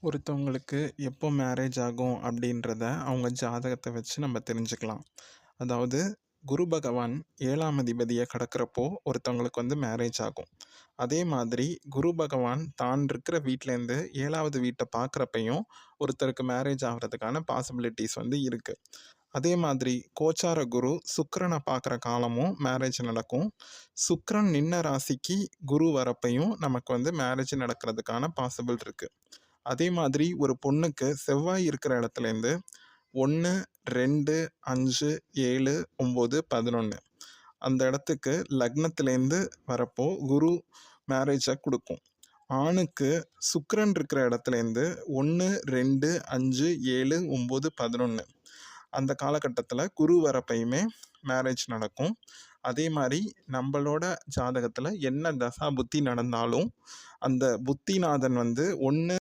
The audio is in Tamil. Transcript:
ஒருத்தவங்களுக்கு எப்போ மேரேஜ் ஆகும் அப்படின்றத அவங்க ஜாதகத்தை வச்சு நம்ம தெரிஞ்சுக்கலாம். அதாவது குரு பகவான் 7ஆம் அதிபதியை கடக்கிறப்போ ஒருத்தவங்களுக்கு மேரேஜ் ஆகும். அதே மாதிரி குரு பகவான் தான் இருக்கிற வீட்டிலேருந்து 7வது வீட்டை பார்க்குறப்பையும் ஒருத்தருக்கு மேரேஜ் ஆகிறதுக்கான பாசிபிலிட்டிஸ் இருக்குது. அதே மாதிரி கோச்சார குரு சுக்கிரனை பார்க்குற காலமும் மேரேஜ் நடக்கும். சுக்கிரன் நின்ன ராசிக்கு குரு வரப்பையும் நமக்கு மேரேஜ் நடக்கிறதுக்கான பாசிபிள் இருக்குது. அதே மாதிரி ஒரு பொண்ணுக்கு செவ்வாய் இருக்கிற இடத்துலேருந்து 1, 2, 5, 7, 9, 11 அந்த இடத்துக்கு லக்னத்துலேருந்து வரப்போ குரு மேரேஜை கொடுக்கும். ஆணுக்கு சுக்கிரன் இருக்கிற இடத்துலேருந்து 1, 2, 5, 7, 9, 11 அந்த காலகட்டத்தில் குரு வரப்பையுமே மேரேஜ் நடக்கும். அதே மாதிரி நம்மளோட ஜாதகத்தில் என்ன தசா புத்தி நடந்தாலும் அந்த புத்திநாதன் 1